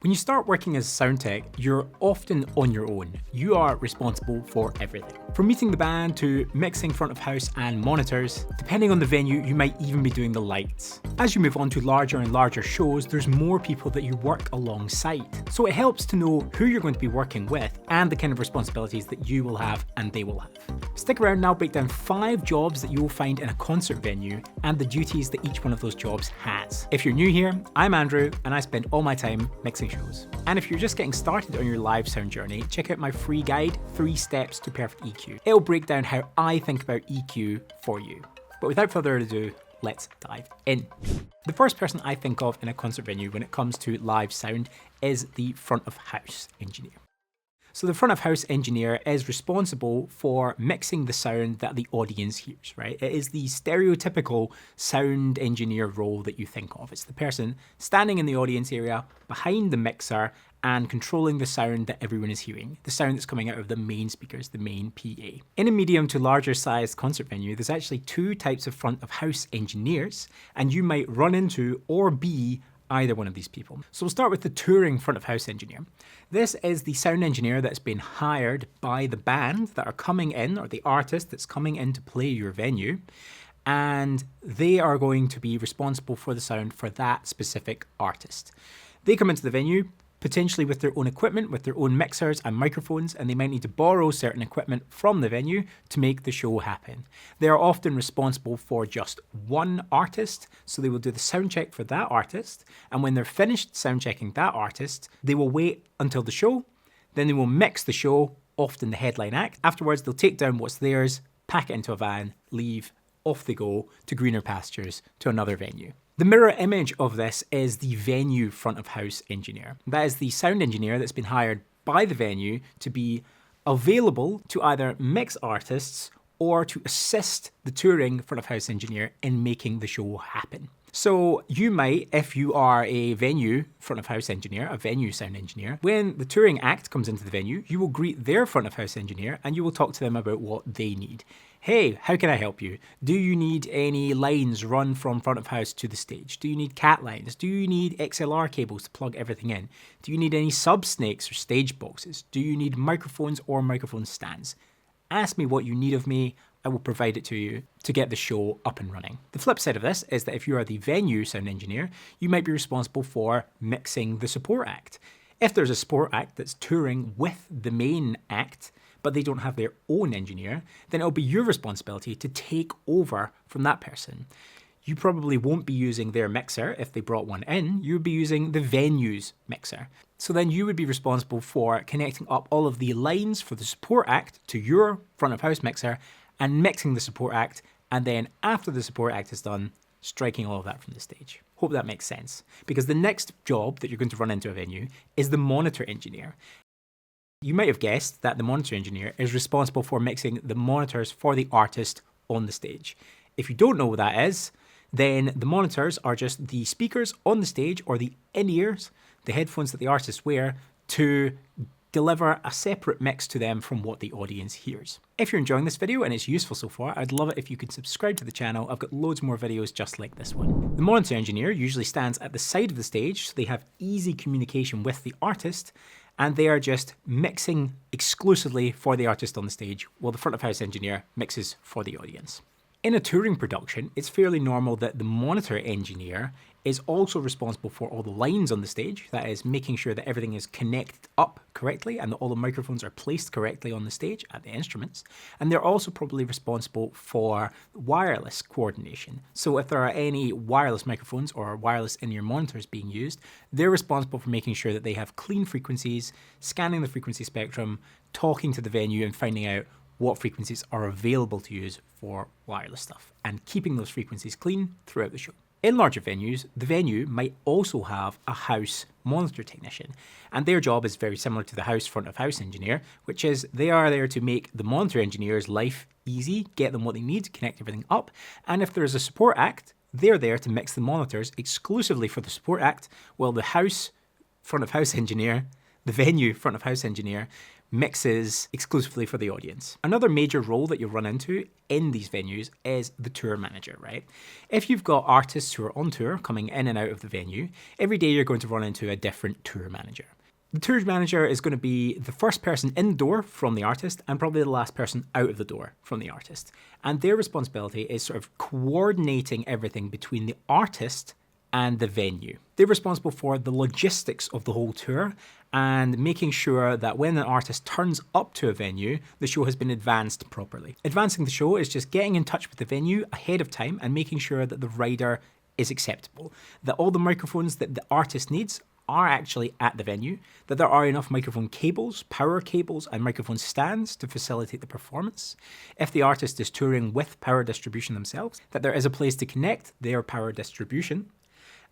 When you start working as a sound tech, you're often on your own. You are responsible for everything. From meeting the band to mixing front of house and monitors, depending on the venue, you might even be doing the lights. As you move on to larger and larger shows, there's more people that you work alongside. So it helps to know who you're going to be working with and the kind of responsibilities that you will have and they will have. Stick around and I'll break down 5 jobs that you will find in a concert venue and the duties that each one of those jobs has. If you're new here, I'm Andrew and I spend all my time mixing shows. And if you're just getting started on your live sound journey, check out my free guide, 3 Steps to Perfect EQ. It'll break down how I think about EQ for you. But without further ado, let's dive in. The first person I think of in a concert venue when it comes to live sound is the front of house engineer. So the front of house engineer is responsible for mixing the sound that the audience hears, right? It is the stereotypical sound engineer role that you think of. It's the person standing in the audience area behind the mixer and controlling the sound that everyone is hearing, the sound that's coming out of the main speakers, the main PA. In a medium to larger sized concert venue, there's actually 2 types of front of house engineers, and you might run into or be either one of these people. So we'll start with the touring front of house engineer. This is the sound engineer that's been hired by the band that are coming in, or the artist that's coming in to play your venue, and they are going to be responsible for the sound for that specific artist. They come into the venue, potentially with their own equipment, with their own mixers and microphones, and they might need to borrow certain equipment from the venue to make the show happen. They are often responsible for just one artist, so they will do the sound check for that artist, and when they're finished sound checking that artist, they will wait until the show, then they will mix the show, often the headline act. Afterwards, they'll take down what's theirs, pack it into a van, leave, off they go to greener pastures, to another venue. The mirror image of this is the venue front of house engineer. That is the sound engineer that's been hired by the venue to be available to either mix artists or to assist the touring front of house engineer in making the show happen. So you might, if you are a venue front of house engineer, a venue sound engineer, when the touring act comes into the venue, you will greet their front of house engineer and you will talk to them about what they need. Hey, how can I help you? Do you need any lines run from front of house to the stage? Do you need cat lines? Do you need XLR cables to plug everything in? Do you need any sub snakes or stage boxes? Do you need microphones or microphone stands? Ask me what you need of me. I will provide it to you to get the show up and running. The flip side of this is that if you are the venue sound engineer, you might be responsible for mixing the support act. If there's a support act that's touring with the main act, but they don't have their own engineer, then it'll be your responsibility to take over from that person. You probably won't be using their mixer if they brought one in, you would be using the venue's mixer. So then you would be responsible for connecting up all of the lines for the support act to your front of house mixer and mixing the support act, and then after the support act is done, striking all of that from the stage. Hope that makes sense. Because the next job that you're going to run into a venue is the monitor engineer. You might have guessed that the monitor engineer is responsible for mixing the monitors for the artist on the stage. If you don't know what that is, then the monitors are just the speakers on the stage or the in-ears, the headphones that the artists wear, to deliver a separate mix to them from what the audience hears. If you're enjoying this video and it's useful so far, I'd love it if you could subscribe to the channel. I've got loads more videos just like this one. The monitor engineer usually stands at the side of the stage, so they have easy communication with the artist, and they are just mixing exclusively for the artist on the stage, while the front of house engineer mixes for the audience. In a touring production, it's fairly normal that the monitor engineer is also responsible for all the lines on the stage, that is making sure that everything is connected up correctly and that all the microphones are placed correctly on the stage at the instruments. And they're also probably responsible for wireless coordination. So if there are any wireless microphones or wireless in-ear monitors being used, they're responsible for making sure that they have clean frequencies, scanning the frequency spectrum, talking to the venue and finding out what frequencies are available to use for wireless stuff, and keeping those frequencies clean throughout the show. In larger venues, the venue might also have a house monitor technician, and their job is very similar to the house front of house engineer, which is they are there to make the monitor engineer's life easy, get them what they need, connect everything up, and if there is a support act, they're there to mix the monitors exclusively for the support act, while the house front of house engineer, the venue front of house engineer, mixes exclusively for the audience. Another major role that you'll run into in these venues is the tour manager, right? If you've got artists who are on tour coming in and out of the venue, every day you're going to run into a different tour manager. The tour manager is going to be the first person in the door from the artist and probably the last person out of the door from the artist. And their responsibility is sort of coordinating everything between the artist and the venue. They're responsible for the logistics of the whole tour and making sure that when an artist turns up to a venue, the show has been advanced properly. Advancing the show is just getting in touch with the venue ahead of time and making sure that the rider is acceptable, that all the microphones that the artist needs are actually at the venue, that there are enough microphone cables, power cables, and microphone stands to facilitate the performance. If the artist is touring with power distribution themselves, that there is a place to connect their power distribution.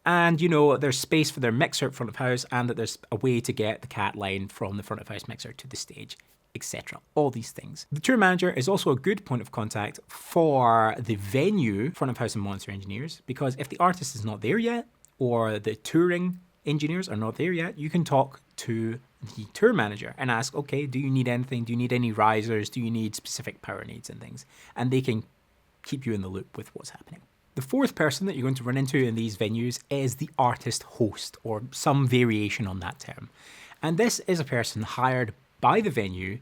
And, you know, there's space for their mixer at front of house and that there's a way to get the cat line from the front of house mixer to the stage, etc. All these things. The tour manager is also a good point of contact for the venue front of house and monitor engineers, because if the artist is not there yet or the touring engineers are not there yet, you can talk to the tour manager and ask, okay, do you need anything? Do you need any risers? Do you need specific power needs and things? And they can keep you in the loop with what's happening. The fourth person that you're going to run into in these venues is the artist host, or some variation on that term. And this is a person hired by the venue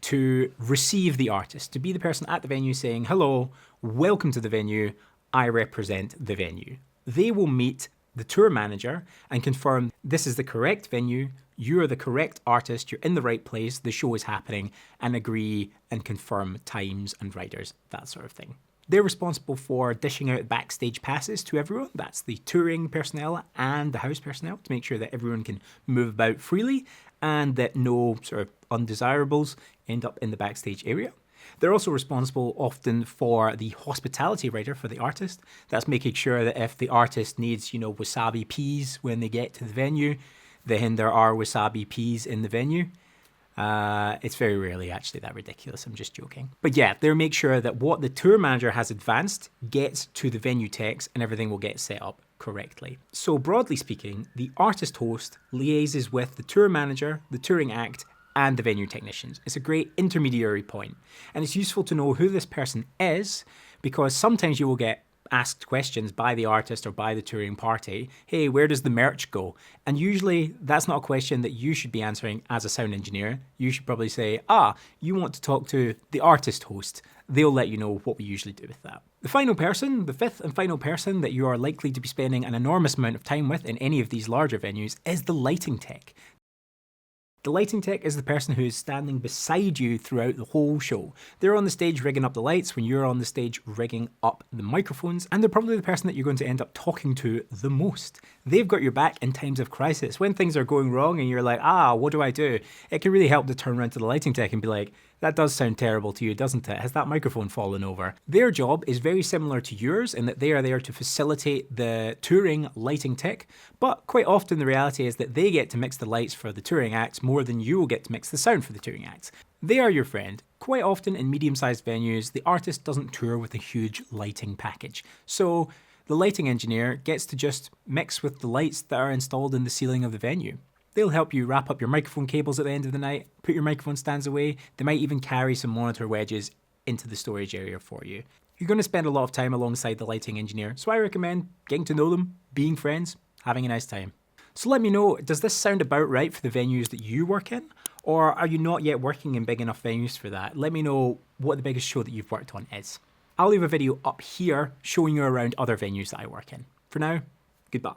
to receive the artist, to be the person at the venue saying, hello, welcome to the venue, I represent the venue. They will meet the tour manager and confirm this is the correct venue, you're the correct artist, you're in the right place, the show is happening, and agree and confirm times and riders, that sort of thing. They're responsible for dishing out backstage passes to everyone. That's the touring personnel and the house personnel, to make sure that everyone can move about freely and that no sort of undesirables end up in the backstage area. They're also responsible often for the hospitality rider for the artist. That's making sure that if the artist needs, you know, wasabi peas when they get to the venue, then there are wasabi peas in the venue. It's very rarely actually that ridiculous, I'm just joking. But yeah, they'll make sure that what the tour manager has advanced gets to the venue techs and everything will get set up correctly. So broadly speaking, the artist host liaises with the tour manager, the touring act, and the venue technicians. It's a great intermediary point. And it's useful to know who this person is, because sometimes you will get asked questions by the artist or by the touring party, hey, where does the merch go? And usually that's not a question that you should be answering as a sound engineer. You should probably say, you want to talk to the artist host. They'll let you know what we usually do with that. The final person, the fifth and final person that you are likely to be spending an enormous amount of time with in any of these larger venues is the lighting tech. The lighting tech is the person who is standing beside you throughout the whole show. They're on the stage rigging up the lights when you're on the stage rigging up the microphones, and they're probably the person that you're going to end up talking to the most. They've got your back in times of crisis. When things are going wrong and you're like, what do I do? It can really help to turn around to the lighting tech and be like, that does sound terrible to you, doesn't it? Has that microphone fallen over? Their job is very similar to yours in that they are there to facilitate the touring lighting tech, but quite often the reality is that they get to mix the lights for the touring acts more than you will get to mix the sound for the touring acts. They are your friend. Quite often in medium-sized venues, the artist doesn't tour with a huge lighting package. So the lighting engineer gets to just mix with the lights that are installed in the ceiling of the venue. They'll help you wrap up your microphone cables at the end of the night, put your microphone stands away. They might even carry some monitor wedges into the storage area for you. You're going to spend a lot of time alongside the lighting engineer, so I recommend getting to know them, being friends, having a nice time. So let me know, does this sound about right for the venues that you work in? Or are you not yet working in big enough venues for that? Let me know what the biggest show that you've worked on is. I'll leave a video up here showing you around other venues that I work in. For now, goodbye.